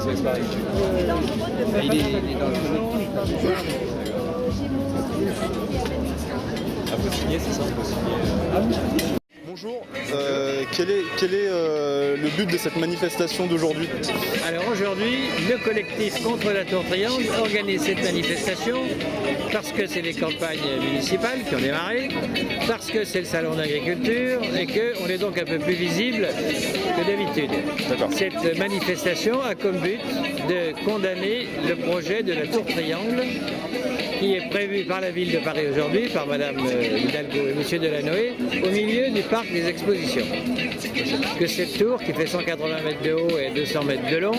Il est dans le ah, faut signer, c'est ça, faut signer. Bonjour, quel est le but de cette manifestation d'aujourd'hui? Alors aujourd'hui, le collectif contre la Tour Triangle organise cette manifestation parce que c'est les campagnes municipales qui ont démarré, parce que c'est le salon d'agriculture et qu'on est donc un peu plus visible que d'habitude. Cette manifestation a comme but de condamner le projet de la Tour Triangle qui est prévu par la ville de Paris aujourd'hui, par Madame Hidalgo et Monsieur Delanoë, au milieu du parc des expositions. Que cette tour, qui fait 180 mètres de haut et 200 mètres de long,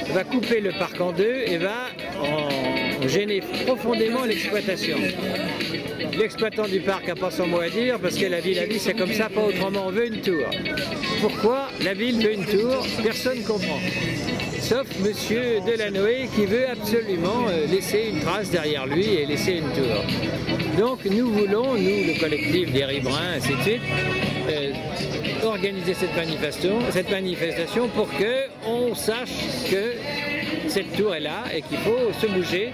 va couper le parc en deux et va en gêner profondément l'exploitation. L'exploitant du parc n'a pas son mot à dire parce que la ville a dit c'est comme ça, pas autrement, on veut une tour. Pourquoi la ville veut une tour? Personne ne comprend. Sauf Monsieur Delanoë qui veut absolument laisser une trace derrière lui et laisser une tour. Donc nous voulons, nous le collectif des riverains, ainsi de suite, organiser cette manifestation pour qu'on sache que cette tour est là et qu'il faut se bouger,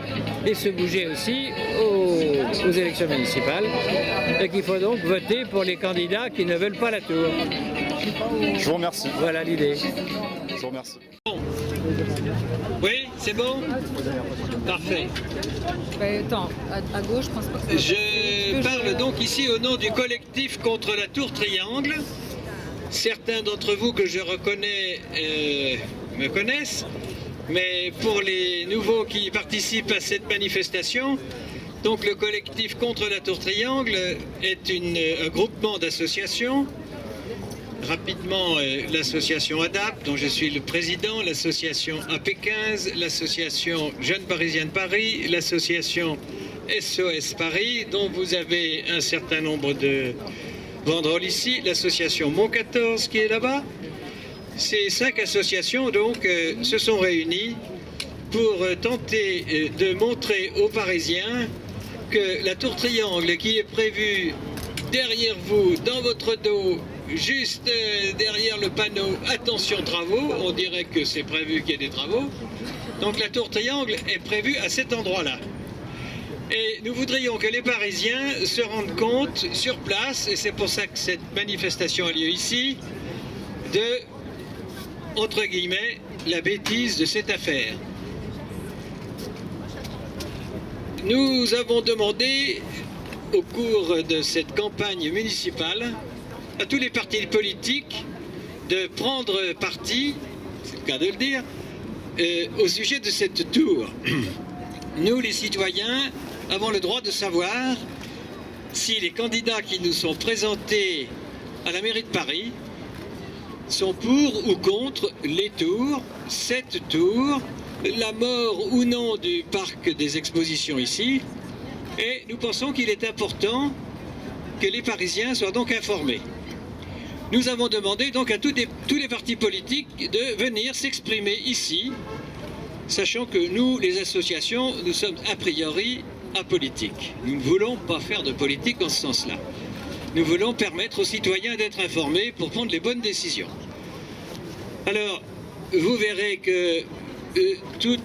et se bouger aussi aux élections municipales, et qu'il faut donc voter pour les candidats qui ne veulent pas la tour. Je vous remercie. Voilà l'idée. Je vous remercie. Oui, c'est bon? Parfait. Attends, à gauche, je pense pas que ça... Je parle donc ici au nom du collectif contre la Tour Triangle. Certains d'entre vous que je reconnais me connaissent, mais pour les nouveaux qui participent à cette manifestation, donc le collectif contre la Tour Triangle est un groupement d'associations. Rapidement, l'association ADAP, dont je suis le président, l'association AP15, l'association Jeunes Parisiens de Paris, l'association SOS Paris, dont vous avez un certain nombre de banderoles ici, l'association Mont 14 qui est là-bas. Ces 5 associations donc se sont réunies pour tenter de montrer aux Parisiens que la Tour Triangle qui est prévue derrière vous, dans votre dos, juste derrière le panneau « Attention travaux », on dirait que c'est prévu qu'il y ait des travaux. Donc la Tour Triangle est prévue à cet endroit-là. Et nous voudrions que les Parisiens se rendent compte sur place, et c'est pour ça que cette manifestation a lieu ici, de, entre guillemets, la bêtise de cette affaire. Nous avons demandé, au cours de cette campagne municipale, à tous les partis politiques de prendre parti, c'est le cas de le dire, au sujet de cette tour. Nous, les citoyens, avons le droit de savoir si les candidats qui nous sont présentés à la mairie de Paris sont pour ou contre les tours, cette tour, la mort ou non du parc des expositions ici. Et nous pensons qu'il est important que les Parisiens soient donc informés. Nous avons demandé donc à tous les partis politiques de venir s'exprimer ici, sachant que nous, les associations, nous sommes a priori apolitiques. Nous ne voulons pas faire de politique en ce sens-là. Nous voulons permettre aux citoyens d'être informés pour prendre les bonnes décisions. Alors, vous verrez que tout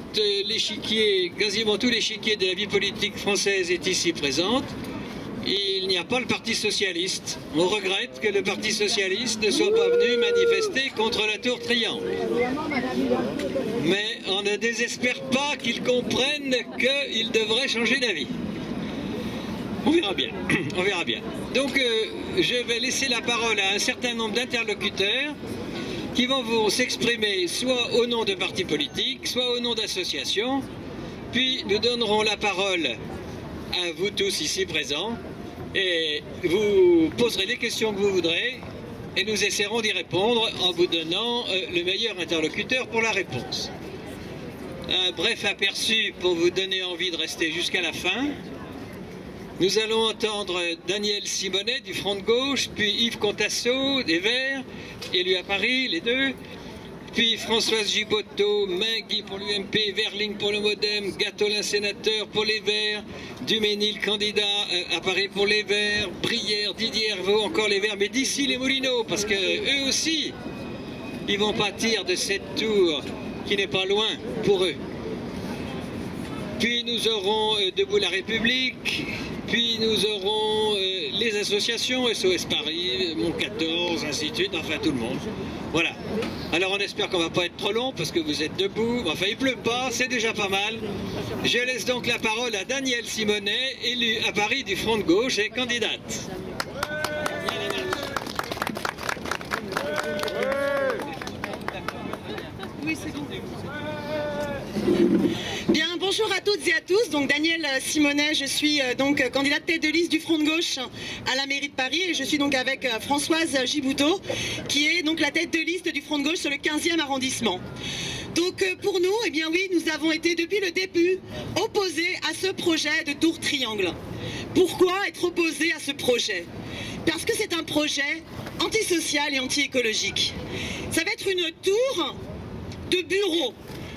l'échiquier, quasiment tout l'échiquier de la vie politique française est ici présente. Il n'y a pas le Parti Socialiste. On regrette que le Parti Socialiste ne soit pas venu manifester contre la Tour Triangle. Mais on ne désespère pas qu'ils comprennent qu'ils devraient changer d'avis. On verra bien. On verra bien. Donc je vais laisser la parole à un certain nombre d'interlocuteurs qui vont s'exprimer soit au nom de partis politiques, soit au nom d'associations. Puis nous donnerons la parole à vous tous ici présents. Et vous poserez les questions que vous voudrez et nous essaierons d'y répondre en vous donnant le meilleur interlocuteur pour la réponse. Un bref aperçu pour vous donner envie de rester jusqu'à la fin. Nous allons entendre Daniel Simonet du Front de Gauche, puis Yves Contasso des Verts, élu à Paris, les deux, puis Françoise Giboteau, Mingui pour l'UMP, Verling pour le Modem, Gattolin sénateur pour les Verts, Duménil candidat à Paris pour les Verts, Brière, Didier Herveau encore les Verts, mais d'ici les Moulineaux, parce que eux aussi, ils vont pâtir de cette tour qui n'est pas loin pour eux. Puis nous aurons Debout la République, puis nous aurons les associations, SOS Paris, Mon 14, ainsi de suite, enfin tout le monde. Voilà. Alors on espère qu'on ne va pas être trop long parce que vous êtes debout. Enfin, il ne pleut pas, c'est déjà pas mal. Je laisse donc la parole à Danielle Simonet, élue à Paris du Front de Gauche et candidate. Oui, c'est bon. Bien, bonjour à toutes et à tous. Donc Danielle Simonet, je suis donc candidate tête de liste du Front de Gauche à la mairie de Paris et je suis donc avec Françoise Giboutot qui est donc la tête de liste du Front de Gauche sur le 15e arrondissement. Donc pour nous, eh bien oui, nous avons été depuis le début opposés à ce projet de tour triangle. Pourquoi être opposés à ce projet? Parce que c'est un projet antisocial et anti-écologique. Ça va être une tour de bureaux.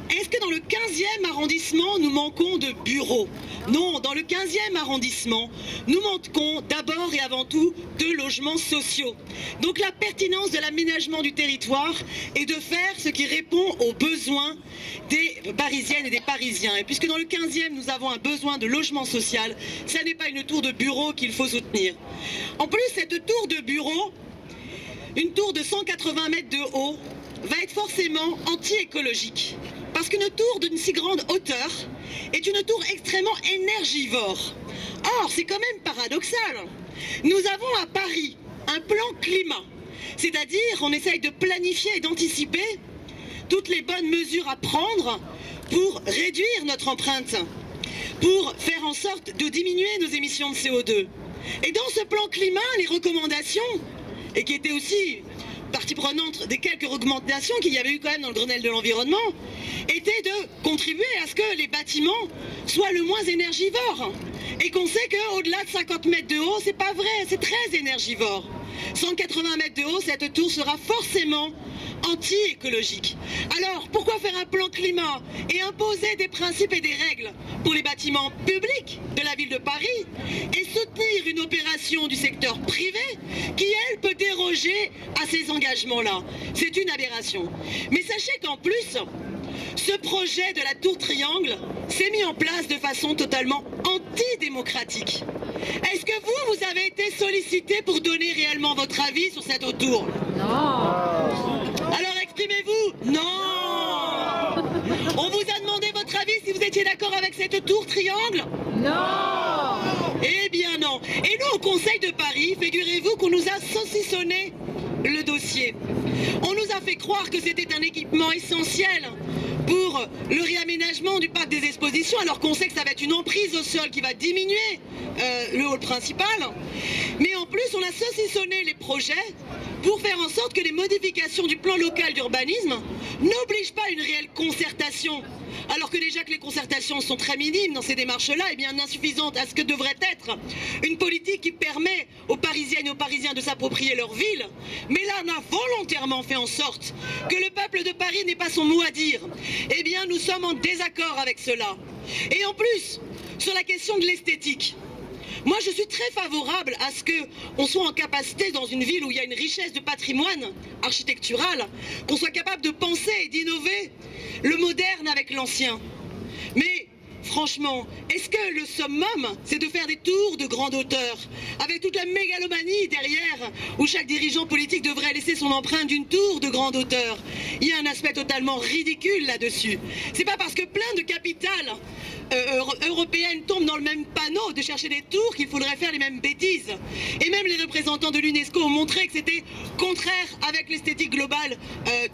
Est-ce que dans le 15e arrondissement, nous manquons de bureaux? Non, dans le 15e arrondissement, nous manquons d'abord et avant tout de logements sociaux. Donc la pertinence de l'aménagement du territoire est de faire ce qui répond aux besoins des Parisiennes et des Parisiens. Et puisque dans le 15e, nous avons un besoin de logement social, ça n'est pas une tour de bureau qu'il faut soutenir. En plus, cette tour de bureau, une tour de 180 mètres de haut, va être forcément anti-écologique. Parce qu'une tour d'une si grande hauteur est une tour extrêmement énergivore. Or, c'est quand même paradoxal. Nous avons à Paris un plan climat. C'est-à-dire, on essaye de planifier et d'anticiper toutes les bonnes mesures à prendre pour réduire notre empreinte, pour faire en sorte de diminuer nos émissions de CO2. Et dans ce plan climat, les recommandations, et qui étaient aussi partie prenante des quelques recommandations qu'il y avait eu quand même dans le Grenelle de l'environnement, était de contribuer à ce que les bâtiments soient le moins énergivores. Et qu'on sait qu'au-delà de 50 mètres de haut, c'est pas vrai, c'est très énergivore. 180 mètres de haut, cette tour sera forcément anti-écologique. Alors, pourquoi faire un plan climat et imposer des principes et des règles pour les bâtiments publics de la ville de Paris et soutenir une opération du secteur privé qui, elle, peut déroger à ces engagements-là? C'est une aberration. Mais sachez qu'en plus, ce projet de la tour triangle s'est mis en place de façon totalement antidémocratique. Est-ce que vous avez été sollicité pour donner réellement votre avis sur cette tour? Non. Alors exprimez-vous. Non. On vous a demandé votre avis si vous étiez d'accord avec cette tour triangle? Non. Eh bien non. Et nous, au Conseil de Paris, figurez-vous qu'on nous a saucissonné le dossier. On nous a fait croire que c'était un équipement essentiel pour le réaménagement du parc des expositions, alors qu'on sait que ça va être une emprise au sol qui va diminuer le hall principal. Mais en plus, on a saucissonné les projets pour faire en sorte que les modifications du plan local d'urbanisme n'obligent pas une réelle concertation. Alors que déjà que les concertations sont très minimes dans ces démarches-là, et bien insuffisantes à ce que devrait être une politique qui permet aux Parisiennes et aux Parisiens de s'approprier leur ville. Mais là, on a volontairement fait en sorte que le peuple de Paris n'ait pas son mot à dire. Eh bien, nous sommes en désaccord avec cela. Et en plus, sur la question de l'esthétique, moi, je suis très favorable à ce qu'on soit en capacité, dans une ville où il y a une richesse de patrimoine architectural, qu'on soit capable de penser et d'innover le moderne avec l'ancien. Mais franchement, est-ce que le summum, c'est de faire des tours de grande hauteur, avec toute la mégalomanie derrière, où chaque dirigeant politique devrait laisser son empreinte d'une tour de grande hauteur? Il y a un aspect totalement ridicule là-dessus. C'est pas parce que plein de capitales européennes tombent dans le même panneau de chercher des tours qu'il faudrait faire les mêmes bêtises. Et même les représentants de l'UNESCO ont montré que c'était contraire avec l'esthétique globale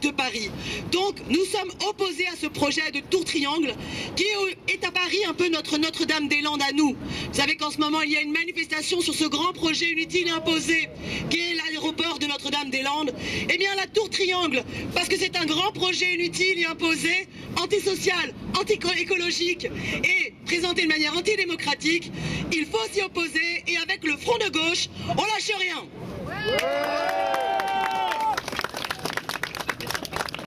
de Paris. Donc nous sommes opposés à ce projet de tour triangle qui est à Paris un peu notre Notre-Dame-des-Landes à nous. Vous savez qu'en ce moment il y a une manifestation sur ce grand projet inutile et imposé qui est l'aéroport de Notre-Dame-des-Landes. Eh bien la tour triangle, parce que c'est un grand projet inutile et imposé, antisocial, anti-écologique et présenté de manière antidémocratique, il faut s'y opposer et avec le Front de Gauche, on lâche rien.